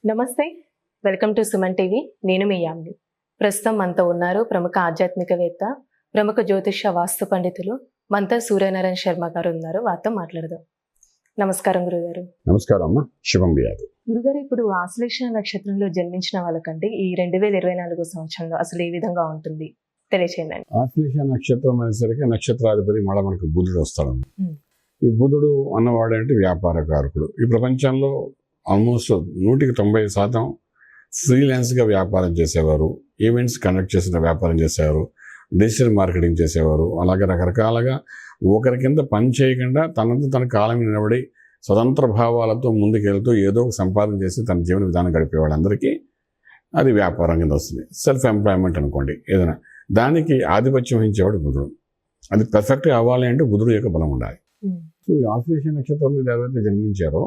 నమస్తే, welcome to Suman TV. నేను మీ యామ్ని. ప్రస్తుతం మనతో ఉన్నారు ప్రముఖ ఆధ్యాత్మికవేత్త, ప్రముఖ జ్యోతిష వాస్తు పండితులు మంతా సూర్యనారాయణ శర్మ గారు ఉన్నారు. వారితో మాట్లాడదాం. నమస్కారం గురుగారు. నమస్కారం అమ్మ. శుభం వ్యాధి. గురుగారు, ఇప్పుడు ఆశ్లేష నక్షత్రంలో జన్మించిన వాళ్ళకంటే ఈ 2024 సంవత్సరంలో అసలు ఏ విధంగా ఉంటుంది తెలియచేయండి. ఆశ్లేష నక్షత్రం అనేసరికి నక్షత్రాధిపతి మళ్ళీ మనకు బుధుడు వస్తాడు. ఈ బుధుడు అన్నవాడంటే వ్యాపార కారకుడు. ఈ ప్రపంచంలో ఆల్మోస్ట్ 190% ఫ్రీలాన్స్గా వ్యాపారం చేసేవారు, ఈవెంట్స్ కండక్ట్ చేసిన వ్యాపారం చేసేవారు, డిజిటల్ మార్కెటింగ్ చేసేవారు, అలాగే రకరకాలుగా ఒకరి కింద పని చేయకుండా తనంతా తన కాలం నిలబడి స్వతంత్ర భావాలతో ముందుకెళ్తూ ఏదో ఒక సంపాదన చేసి తన జీవన విధానం గడిపే వాళ్ళందరికీ అది వ్యాపారం కింద వస్తుంది. సెల్ఫ్ ఎంప్లాయ్మెంట్ అనుకోండి ఏదైనా. దానికి ఆధిపత్యం వహించేవాడు బుధుడు. అది పర్ఫెక్ట్గా అవ్వాలి అంటే బుధుడు యొక్క బలం ఉండాలి. సో ఈ ఆశ్లేష నక్షత్రం మీద ఎవరైతే జన్మించారో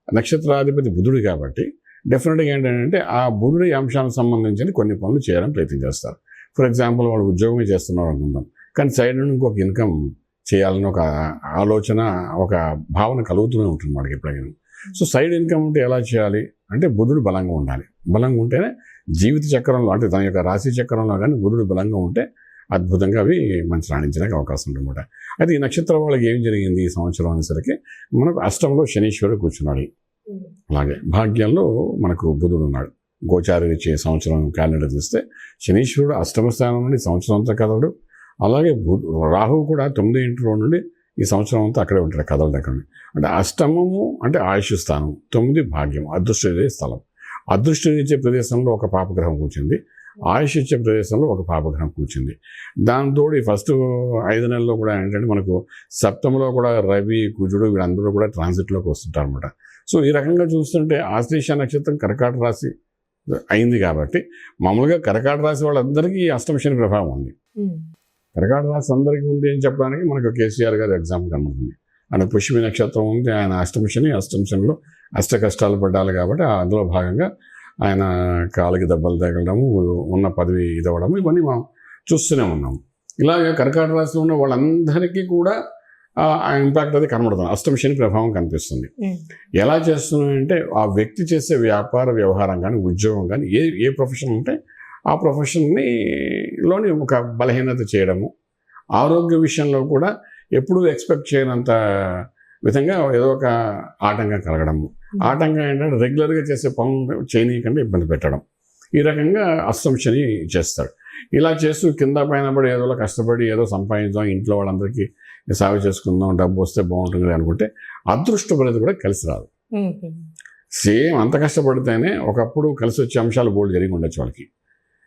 నక్షత్రాధిపతి బుధుడు కాబట్టి డెఫినెట్గా ఏంటంటే ఆ బుధుడి అంశానికి సంబంధించిన కొన్ని పనులు చేయడానికి ప్రయత్నం చేస్తారు. ఫర్ ఎగ్జాంపుల్ వాళ్ళు ఉద్యోగమే చేస్తున్నారు అనుకుందాం, కానీ సైడ్ నుండి ఇంకొక ఇన్కమ్ చేయాలని ఒక ఆలోచన, ఒక భావన కలుగుతూనే ఉంటుంది వాడికి ఎప్పుడైనా. సో సైడ్ ఇన్కమ్ ఉంటే ఎలా చేయాలి అంటే బుధుడు బలంగా ఉండాలి. బలంగా ఉంటేనే జీవిత చక్రంలో అంటే తన యొక్క రాశి చక్రంలో కానీ బుధుడు బలంగా ఉంటే అద్భుతంగా అవి మంచి రాణించడానికి అవకాశం ఉంటుందన్నమాట. అయితే ఈ నక్షత్రం వాళ్ళకి ఏం జరిగింది ఈ సంవత్సరం అనేసరికి మనకు అష్టంలో శనీశ్వరుడు కూర్చున్నాడు. అలాగే భాగ్యంలో మనకు బుధుడు ఉన్నాడు. గోచారి ఇచ్చే సంవత్సరం క్యాలెండర్ తీస్తే శనీశ్వరుడు అష్టమ స్థానం నుండి సంవత్సరం అంతా కదలడు. అలాగే రాహువు కూడా 9 ఇంట్లో నుండి ఈ సంవత్సరం అంతా అక్కడే ఉంటాడు, కదలడు అక్కడ. అంటే అష్టమము అంటే ఆయుష్ స్థానం, 9 భాగ్యం, అదృష్ట స్థలం. అదృష్టం ఇచ్చే ప్రదేశంలో ఒక పాపగ్రహం కూర్చుంది, ఆయుష్ ఇచ్చే ప్రదేశంలో ఒక పాపగ్రహం కూర్చుంది. దాంతో ఈ ఫస్ట్ 5 నెలల్లో కూడా ఏంటంటే మనకు సప్తమంలో కూడా రవి, కుజుడు వీళ్ళందరూ కూడా ట్రాన్సిట్లోకి వస్తుంటారు అనమాట. సో ఈ రకంగా చూస్తుంటే ఆశ్లేష నక్షత్రం కర్కాట రాశి అయింది కాబట్టి మామూలుగా కర్కాట రాశి వాళ్ళందరికీ అష్టమ శని ప్రభావం ఉంది. కర్కాట రాశి అందరికీ ఉంది అని చెప్పడానికి మనకు కేసీఆర్ గారి ఎగ్జాంపుల్ కనబడుతుంది. ఆయన పుష్యమి నక్షత్రం ఉంది, ఆయన అష్టమ శనిలో అష్ట కష్టాలు పడ్డాలి కాబట్టి అందులో భాగంగా ఆయన కాలికి దెబ్బలు తగలడము, ఉన్న పదవి ఇదవ్వడము ఇవన్నీ మనం చూస్తూనే ఉన్నాము. ఇలాగే కర్కాట రాశిలో ఉన్న వాళ్ళందరికీ కూడా ఆ ఇంపాక్ట్ అది కనబడుతుంది, అష్టమ శని ప్రభావం కనిపిస్తుంది. ఎలా చేస్తున్నాయంటే ఆ వ్యక్తి చేసే వ్యాపార వ్యవహారం కానీ ఉద్యోగం కానీ ఏ ప్రొఫెషన్ ఉంటే ఆ ప్రొఫెషన్లోని ఒక బలహీనత చేయడము, ఆరోగ్య విషయంలో కూడా ఎప్పుడూ ఎక్స్పెక్ట్ చేయనంత విధంగా ఏదో ఒక ఆటంకం కలగడము. ఆటంకం ఏంటంటే రెగ్యులర్గా చేసే పనులు చేయనీయకుండా ఇబ్బంది పెట్టడం. ఈ రకంగా అష్టమ శని చేస్తాడు. ఇలా చేస్తూ కింద పైన పడి ఏదో కష్టపడి ఏదో సంపాదించాం, ఇంట్లో వాళ్ళందరికీ సాగు చేసుకుందాం, డబ్బు వస్తే బాగుంటుంది అనుకుంటే అదృష్ట పరిధి కూడా కలిసి రాదు. సేమ్ అంత కష్టపడితేనే ఒకప్పుడు కలిసి వచ్చే అంశాలు బోల్డ్ జరిగి ఉండొచ్చు వాళ్ళకి.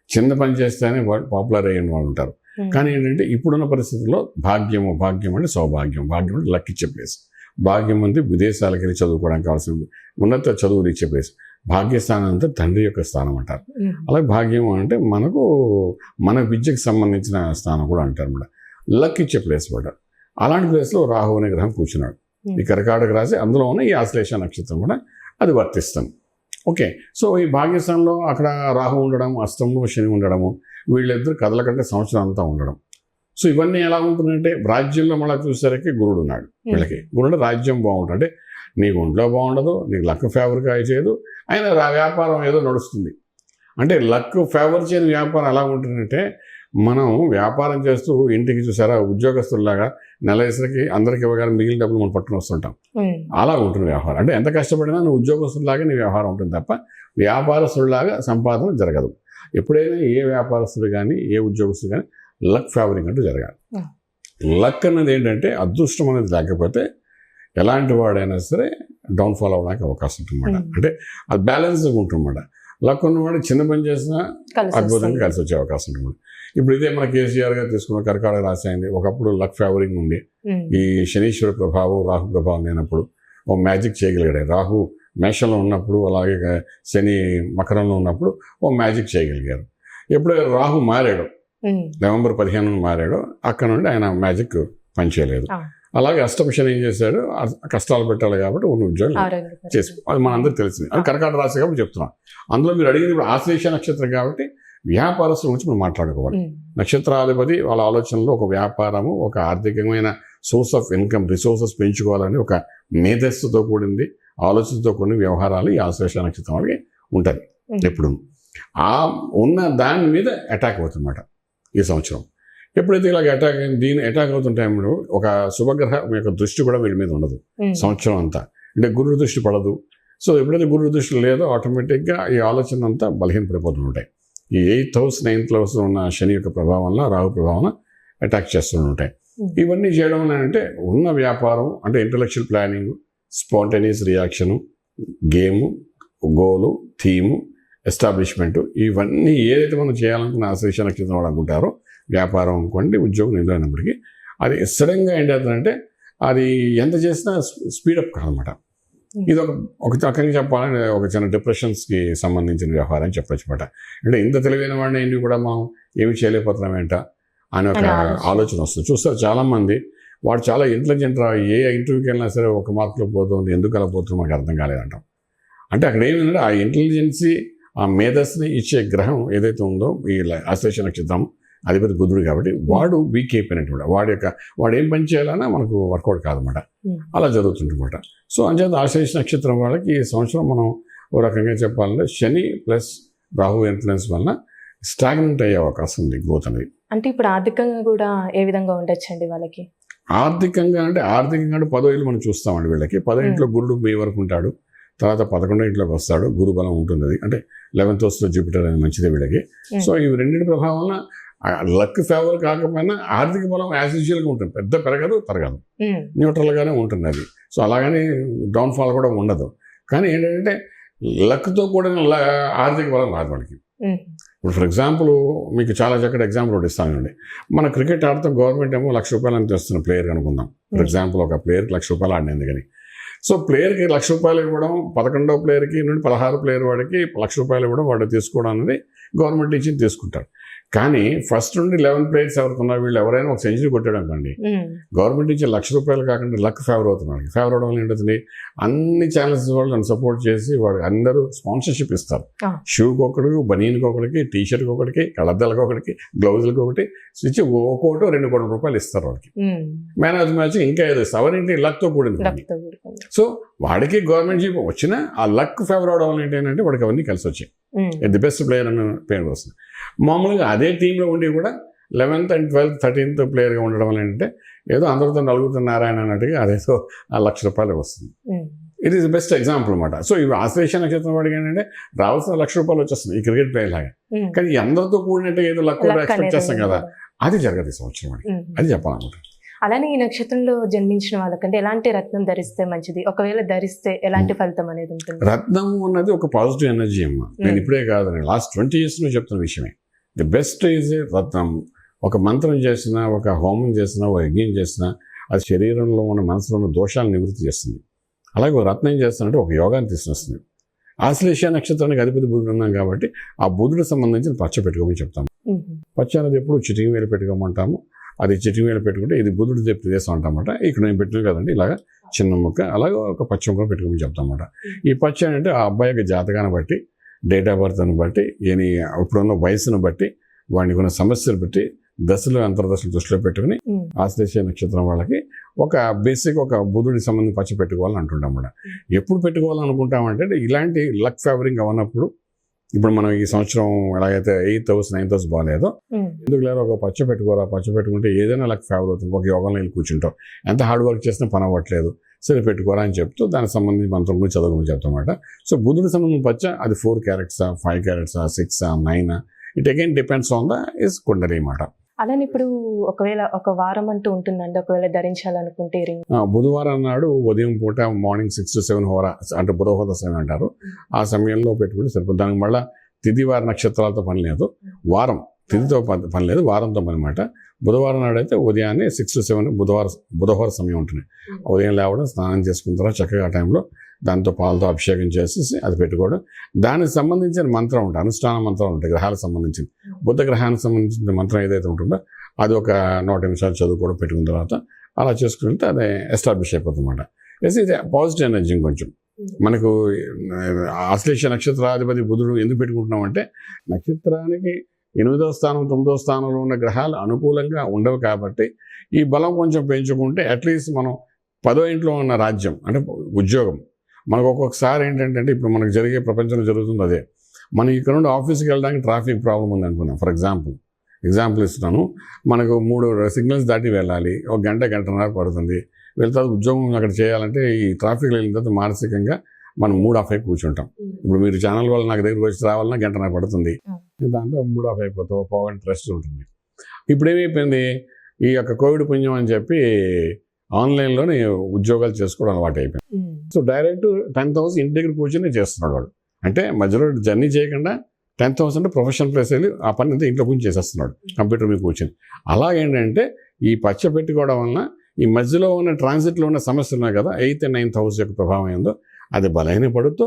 చిన్న పని చేస్తేనే పాపులర్ అయిన వాళ్ళు ఉంటారు. కానీ ఏంటంటే ఇప్పుడున్న పరిస్థితుల్లో భాగ్యం అంటే సౌభాగ్యం, భాగ్యం అంటే లక్ ఇచ్చే ప్లేస్. భాగ్యం అంటే విదేశాలకు వెళ్ళి చదువుకోవడానికి కావాల్సిన ఉన్నత చదువులు ఇచ్చే ప్లేస్. భాగ్యస్థానం అంటే తండ్రి యొక్క స్థానం అంటారు. అలాగే భాగ్యం అంటే మన విద్యకు సంబంధించిన స్థానం కూడా అంటారు అన్నమాట. లక్ ఇచ్చే ప్లేస్ పడ్డారు. అలాంటి ప్లేస్లో రాహు అనే గ్రహం కూర్చున్నాడు. ఈ కర్కాటక రాశి అందులో ఉన్న ఈ ఆశ్లేష నక్షత్రం కూడా అది వర్తిస్తుంది. ఓకే, సో ఈ భాగ్యస్థానంలో అక్కడ రాహు ఉండడం, అష్టంలో శని ఉండడము, వీళ్ళిద్దరు కదలకంటే సంవత్సరం అంతా ఉండడం. సో ఇవన్నీ ఎలా ఉంటుందంటే రాజ్యంలో మళ్ళీ చూసేసరికి గురుడు ఉన్నాడు. వీళ్ళకి గురుడు రాజ్యం బాగుంటుంది. అంటే నీకు ఒంట్లో బాగుండదు, నీకు లక్ ఫేవర్గా చేయదు, అయినా వ్యాపారం ఏదో నడుస్తుంది. అంటే లక్ ఫేవర్ చేయని వ్యాపారం ఎలా ఉంటుందంటే మనం వ్యాపారం చేస్తూ ఇంటికి చూసారా ఉద్యోగస్తుల్లాగా నెలసరికి అందరికి ఇవ్వగానే మిగిలిన డబ్బులు మనం పట్టుకుని వస్తుంటాం. అలా ఉంటుంది వ్యవహారం. అంటే ఎంత కష్టపడినా నువ్వు ఉద్యోగస్తులాగా నీ వ్యవహారం ఉంటుంది తప్ప వ్యాపారస్తుడిలాగా సంపాదన జరగదు. ఎప్పుడైనా ఏ వ్యాపారస్తుడు కానీ ఏ ఉద్యోగస్తుడు కానీ లక్ ఫేవరింగ్ అంటూ జరగాలి. లక్ అన్నది ఏంటంటే అదృష్టం అనేది లేకపోతే ఎలాంటి వాడైనా సరే డౌన్ఫాల్ అవ్వడానికి అవకాశం ఉంటుందన్నమాట. అంటే అది బ్యాలెన్స్గా ఉంటుందన్నమాట. లక్ ఉన్నవాడు చిన్న పని చేసినా అద్భుతంగా కలిసి వచ్చే అవకాశం ఉంటుంది. ఇప్పుడు ఇదే మన కేసీఆర్ గారు తీసుకున్న కర్కాటక రాశి అయింది. ఒకప్పుడు లక్ ఫేవరింగ్ ఉంది. ఈ శనీశ్వర ప్రభావం, రాహు ప్రభావం లేనప్పుడు ఓ మ్యాజిక్ చేయగలిగాడు. రాహు మేషంలో ఉన్నప్పుడు, అలాగే శని మకరంలో ఉన్నప్పుడు ఓ మ్యాజిక్ చేయగలిగారు. ఎప్పుడైతే రాహు మారాడు, నవంబర్ 15 మారాడు, అక్కడ నుండి ఆయన మ్యాజిక్ పనిచేయలేదు. అలాగే అష్టమ శని ఏం చేశాడు, కష్టాలు పెట్టాలి కాబట్టి ఉన్న ఉద్యోగం చేసుకో, అది మనందరికీ తెలిసింది. అది కర్కాటక రాశి కాబట్టి చెప్తున్నాం. అందులో మీరు అడిగింది ఇప్పుడు ఆశ్లేష నక్షత్రం కాబట్టి వ్యాపారస్తుల గురించి మనం మాట్లాడుకోవాలి. నక్షత్రాధిపతి వాళ్ళ ఆలోచనలో ఒక వ్యాపారము, ఒక ఆర్థికమైన సోర్స్ ఆఫ్ ఇన్కమ్, రిసోర్సెస్ పెంచుకోవాలని ఒక మేధస్సుతో కూడింది, ఆలోచనతో కూడిన వ్యవహారాలు ఈ ఆశ్లేష నక్షత్రం వాళ్ళకి ఉంటుంది ఎప్పుడు. ఆ ఉన్న దాని మీద అటాక్ అవుతుందన్నమాట ఈ సంవత్సరం. ఎప్పుడైతే ఇలాగ అటాక్ అవుతున్న టైంలో ఒక శుభగ్రహం యొక్క దృష్టి కూడా వీడి మీద ఉండదు సంవత్సరం అంతా. అంటే గురుడు దృష్టి పడదు. సో ఎప్పుడైతే గురుడు దృష్టి లేదో ఆటోమేటిక్గా ఈ ఆలోచన అంతా బలహీనపడిపోతూ ఉంటాయి. ఈ 8th house 9th house ఉన్న శని యొక్క ప్రభావంలో, రాహు ప్రభావం అటాక్ చేస్తూ ఉంటాయి. ఇవన్నీ చేయడం అంటే ఉన్న వ్యాపారం అంటే intellectual planning, spontaneous reaction, game, goal, theme, establishment, ఇవన్నీ ఏదైతే మనం చేయాలనుకున్న ఆశ్లేష నక్షత్రం వాళ్ళు అనుకుంటారో, వ్యాపారం అనుకోండి, ఉద్యోగం నిలైనప్పటికీ అది సడన్గా ఏంటంటే అది ఎంత చేసినా స్పీడప్ కాదనమాట. ఇది ఒక రకంగా చెప్పాలంటే ఒక చిన్న డిప్రెషన్స్కి సంబంధించిన వ్యవహారం అని చెప్పొచ్చు అనమాట. అంటే ఇంత తెలివైన వాడిని ఏంటి కూడా మనం ఏమి చేయలేకపోతున్నాం ఏంట అనే ఒక ఆలోచన వస్తుంది. చూస్తారు చాలామంది వాడు చాలా ఇంటెలిజెంట్ రా, ఏ ఇంటర్వ్యూకి వెళ్ళినా సరే ఒక మార్కులో పోతుంది, ఎందుకు అలా పోతుందో మాకు అర్థం కాలేదంటాం. అంటే అక్కడ ఏమిటంటే ఆ ఇంటెలిజెన్సీ, ఆ మేధస్ని ఇచ్చే గ్రహం ఏదైతే ఉందో ఈ ఆశ్లేష నక్షత్రం అధిపతి బుధుడు కాబట్టి వాడు వీక్ అయిపోయినట్టు, వాడు ఏం పని చేయాలన్నా మనకు వర్కౌట్ కాదన్నమాట. అలా జరుగుతుందన్నమాట. సో అంచేత ఆశ్లేష నక్షత్రం వాళ్ళకి ఈ సంవత్సరం మనం ఓ రకంగా చెప్పాలంటే శని ప్లస్ రాహు ఇన్ఫ్లుయెన్స్ వలన స్టాగ్నెంట్ అయ్యే అవకాశం ఉంది గ్రోత్ అనేది. అంటే ఇప్పుడు ఆర్థికంగా కూడా ఏ విధంగా ఉండొచ్చండి వాళ్ళకి? ఆర్థికంగా అంటే 10వ ఇల్లు మనం చూస్తామండి వీళ్ళకి. 10వ ఇంట్లో గురుడు మే వరకు ఉంటాడు, తర్వాత 11వ ఇంట్లోకి వస్తాడు, గురు బలం ఉంటుంది. అది అంటే 11th house జూపిటర్ అనేది మంచిదే వీళ్ళకి. సో ఇవి రెండింటి ప్రభావం వలన లక్ ఫేవర్ కాకపోయినా ఆర్థిక బలం యాజ్ యూజువల్గా ఉంటుంది, పెద్ద పెరగదు తరగదు, న్యూట్రల్గానే ఉంటుంది అది. సో అలాగని డౌన్ఫాల్ కూడా ఉండదు. కానీ ఏంటంటే లక్తో కూడిన ఆర్థిక బలం రాదు వాళ్ళకి. ఇప్పుడు ఫర్ ఎగ్జాంపుల్ మీకు చాలా చక్కటి ఎగ్జాంపుల్ ఒకటి ఇస్తానండి. మన క్రికెట్ ఆడితే గవర్నమెంట్ ఏమో ₹1,00,000 అని తెస్తున్న ప్లేయర్ అనుకుందాం. ఫర్ ఎగ్జాంపుల్ ఒక ప్లేయర్కి ₹1,00,000 ఆడినందుకు కానీ. సో ప్లేయర్కి ₹1,00,000 ఇవ్వడం, 11వ ప్లేయర్కి నుండి 16 ప్లేయర్ వాడికి ₹1,00,000 ఇవ్వడం, వాడు తీసుకోవడం అనేది గవర్నమెంట్ ఇచ్చి తీసుకుంటారు. కానీ ఫస్ట్ నుండి 11 ప్లేయర్స్ ఎవరుతున్నారు, వీళ్ళు ఎవరైనా ఒక సెంచరీ కొట్టాడు అనుకోండి, గవర్నమెంట్ ఇచ్చే ₹1,00,000 కాకుండా లక్ ఫేవర్ అవుతున్నారు. ఫేవర్ అవడం వల్ల ఏంటవుతుంది, అన్ని ఛానల్స్ వాళ్ళు నన్ను సపోర్ట్ చేసి వాడు అందరూ స్పాన్సర్షిప్ ఇస్తారు. షూకి ఒకటికి, బనీన్కి ఒకటికి, టీషర్ట్కి ఒకటికి, కళ్ళద్దాలకు ఒకటికి, గ్లౌజులకి ఒకటి ఇచ్చి ₹1 2 కోట్ల రూపాయలు ఇస్తారు వాళ్ళకి. మ్యాన్ ఆఫ్ ది మ్యాచ్ ఇంకా ఏదో ఎవరింటి లక్తో కూడింది. సో వాడికి గవర్నమెంట్ జీప్ వచ్చినా ఆ లక్ ఫేవర్ అవడం వల్ల ఏంటంటే వాడికి అవన్నీ కలిసి వచ్చాయి. ది బెస్ట్ ప్లేయర్ అనే పేరు వస్తుంది. మామూలుగా అదే టీంలో ఉండి కూడా 11th and 12th 13th ప్లేయర్గా ఉండడం వల్ల ఏంటంటే ఏదో అందరితో నలుగుతున్నారాయన అన్నట్టుగా అదేదో ఆ ₹1,00,000 వస్తుంది. ఇట్ ఈస్ బెస్ట్ ఎగ్జాంపుల్ అనమాట. సో ఇవి ఆశ్లేష నక్షత్రం వాడికి ఏంటంటే రావాల్సిన ₹1,00,000 వచ్చేస్తుంది ఈ క్రికెట్ ప్లేయర్ లాగా. కానీ అందరితో కూడినట్టు ఏదో లక్ ఎక్స్పెక్ట్ చేస్తాం కదా, అది జరగదు ఈ సంవత్సరం వాడికి. అది చెప్పాలన్నమాట. అలానే ఈ నక్షత్రంలో జన్మించిన వాళ్ళకంటే ఎలాంటి రత్నం ధరిస్తే మంచిది, ఒకవేళ ధరిస్తే ఎలాంటి ఫలితం అనేది ఉంటుంది? రత్నం అన్నది ఒక పాజిటివ్ ఎనర్జీ అమ్మా. నేను ఇప్పుడే కాదు, నేను లాస్ట్ 20 years చెప్తున్న విషయమే. ది బెస్ట్ ఈజ్ రత్నం. ఒక మంత్రం చేసినా, ఒక హోమం చేసినా, ఒక యజ్ఞం చేసినా అది శరీరంలో ఉన్న మనసులో ఉన్న దోషాలను నివృత్తి చేస్తుంది. అలాగే ఒక రత్నం చేస్తానంటే ఒక యోగాన్ని తీసుకొస్తుంది. ఆశ్లేష నక్షత్రానికి అధిపతి బుధుడు ఉన్నాం కాబట్టి ఆ బుధుడికి సంబంధించిన పచ్చ పెట్టుకోమని చెప్తాము. పచ్చ అనేది ఎప్పుడు చిటికి వేలు పెట్టుకోమంటాము. అది చిటికి వేలు పెట్టుకుంటే ఇది బుధుడు ప్రదేశం అంటామన్నమాట. ఇక్కడ నేను పెట్టిన కదండి ఇలాగా చిన్న ముక్క, అలాగే ఒక పచ్చ ముక్క పెట్టుకోమని చెప్తామన్నమాట. ఈ పచ్చ అంటే ఆ అబ్బాయి యొక్క జాతకాన్ని బట్టి, డేట్ ఆఫ్ బర్త్ని బట్టి, ఇప్పుడున్న వయసును బట్టి, వాడికి ఉన్న సమస్యలు బట్టి, దశలు అంతర్దశలు దృష్టిలో పెట్టుకుని ఆశ్లేష నక్షత్రం వాళ్ళకి ఒక బేసిక్ ఒక బుధుడికి సంబంధించి పచ్చ పెట్టుకోవాలని అంటుంటాం కూడా. ఎప్పుడు పెట్టుకోవాలనుకుంటామంటే ఇలాంటి లక్ ఫేవరింగ్ అవన్నప్పుడు, ఇప్పుడు మనం ఈ సంవత్సరం ఎలాగైతే 8th house 9th house బాగాలేదో, ఎందుకు లేదా ఒక పచ్చ పెట్టుకోరా, పచ్చ పెట్టుకుంటే ఏదైనా లక్ ఫేవర్ అవుతుంది. ఒక యోగంలో వెళ్ళి కూర్చుంటాం, ఎంత హార్డ్ వర్క్ చేసినా పని అవ్వట్లేదు, సరే పెట్టుకోరా అని చెప్తూ దానికి సంబంధించి మంత్రం గురించి చదవమని చెప్తామన్నమాట. సో బుధుడికి సంబంధించిన పచ్చ అది 4 carats 5 carats 6 9 it again depends on the is kundali అన్నమాట. అలానే ఇప్పుడు ఒకవేళ ఒక వారం అంటూ ఉంటుందండి, ఒకవేళ ధరించాలనుకుంటే రింగ్ బుధవారం నాడు ఉదయం పూట మార్నింగ్ 6 to 7 హోరా అంటే బుధహోర సమయం అంటారు, ఆ సమయంలో పెట్టుకుంటే సరిపోతుంది. దానికి మళ్ళీ తిథి వార నక్షత్రాలతో పని లేదు, వారం తిథితో పని లేదు, వారంతో పని అనమాట. బుధవారం నాడు అయితే ఉదయాన్నే 6 to 7 బుధవార సమయం ఉంటుంది. ఉదయం లేవడం, స్నానం చేసుకున్న తర్వాత చక్కగా ఆ టైంలో దాంతో పాలతో అభిషేకం చేసేసి అది పెట్టుకోవడం. దానికి సంబంధించిన మంత్రం ఉంటుంది, అనుష్ఠాన మంత్రాలు ఉంటాయి గ్రహాలకు సంబంధించిన. బుధ గ్రహానికి సంబంధించిన మంత్రం ఏదైతే ఉంటుందో అది ఒక 100 నిమిషాలు చదువుకోవడం, పెట్టుకున్న తర్వాత అలా చేసుకుంటే అది ఎస్టాబ్లిష్ అయిపోతుంది అనమాట. ఇది పాజిటివ్ ఎనర్జీ. కొంచెం మనకు ఆశ్లేష నక్షత్రాధిపతి బుధుడు ఎందుకు పెట్టుకుంటున్నాం అంటే నక్షత్రానికి 8వ స్థానం 9వ స్థానంలో ఉన్న గ్రహాలు అనుకూలంగా ఉండవు కాబట్టి ఈ బలం కొంచెం పెంచుకుంటే అట్లీస్ట్ మనం 10వ ఇంట్లో ఉన్న రాజ్యం అంటే ఉద్యోగం, మనకు ఒక్కొక్కసారి ఏంటంటే ఇప్పుడు మనకు జరిగే ప్రపంచంలో జరుగుతుంది అదే. మనం ఇక్కడ నుండి ఆఫీస్కి వెళ్ళడానికి ట్రాఫిక్ ప్రాబ్లం ఉంది అనుకున్నాం. ఫర్ ఎగ్జాంపుల్ ఇస్తున్నాను. మనకు 3 సిగ్నల్స్ దాటి వెళ్ళాలి, 1 గంట గంటన్నర పడుతుంది. వెళ్తా ఉద్యోగం అక్కడ చేయాలంటే ఈ ట్రాఫిక్లో వెళ్ళిన తర్వాత మానసికంగా మనం మూడ్ ఆఫ్ అయి కూర్చుంటాం. ఇప్పుడు మీరు ఛానల్ వల్ల నాకు దగ్గరికి వచ్చి రావాలన్నా గంటన్నర పడుతుంది, దాంతో మూడ్ ఆఫ్ అయిపోతావు, పోగంట రెస్ట్ ఉంటుంది. ఇప్పుడు ఏమైపోయింది, ఈ యొక్క కోవిడ్ పుణ్యం అని చెప్పి ఆన్లైన్లోనే ఉద్యోగాలు చేసుకోవడం అలవాటు అయిపోయింది. సో డైరెక్ట్ 10,000 ఇంటి దగ్గర కూర్చొని చేస్తున్నాడు వాడు. అంటే మధ్యలో జర్నీ చేయకుండా 10,000 ప్రొఫెషనల్ ప్లేస్ వెళ్ళి ఆ పని అంతా ఇంట్లో కూర్చొని చేసేస్తున్నాడు, కంప్యూటర్ మీద కూర్చొని. అలాగేంటంటే ఈ పచ్చ పెట్టుకోవడం వలన ఈ మధ్యలో ఉన్న ట్రాన్సిట్లో ఉన్న సమస్యలు ఉన్నాయి కదా, 8,000 and 9,000 యొక్క ప్రభావం ఏందో అది బలహీనపడుతూ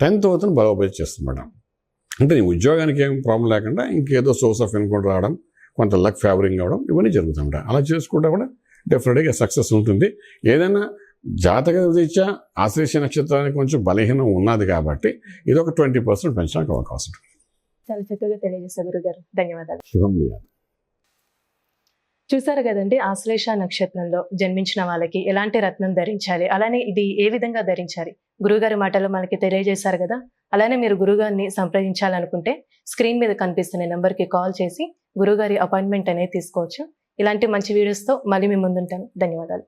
10,000 బలోపేతం చేస్తున్నాడు. అంటే నీ ఉద్యోగానికి ఏం ప్రాబ్లం లేకుండా ఇంకేదో సోర్స్ ఆఫ్ ఇన్కమ్ రావడం, కొంత లక్ ఫేవరింగ్ అవ్వడం, ఇవన్నీ జరుగుతుంటాయి. అలా చేసుకుంటే కూడా డెఫినెట్గా సక్సెస్ ఉంటుంది. ఏదైనా జాతక రీత్యా ఆశ్లేష నక్షత్రానికి కొంచెం బలహీనం ఉన్నది కాబట్టి ఇది ఒక 20% పెంచడానికి అవకాశం ఉంటుంది. చాలా చక్కగా తెలియజేశారు గురుగారు, ధన్యవాదాలు. శుభం. చూసారు కదండి, ఆశ్లేష నక్షత్రంలో జన్మించిన వాళ్ళకి ఎలాంటి రత్నం ధరించాలి, అలానే ఇది ఏ విధంగా ధరించాలి గురుగారి మాటలు మనకి తెలియజేశారు కదా. అలానే మీరు గురుగారిని సంప్రదించాలనుకుంటే స్క్రీన్ మీద కనిపిస్తున్న నెంబర్కి కాల్ చేసి గురుగారి అపాయింట్మెంట్ అనేది తీసుకోవచ్చు. ఇలాంటి మంచి వీడియోస్తో మళ్ళీ మీ ముందుంటాను. ధన్యవాదాలు.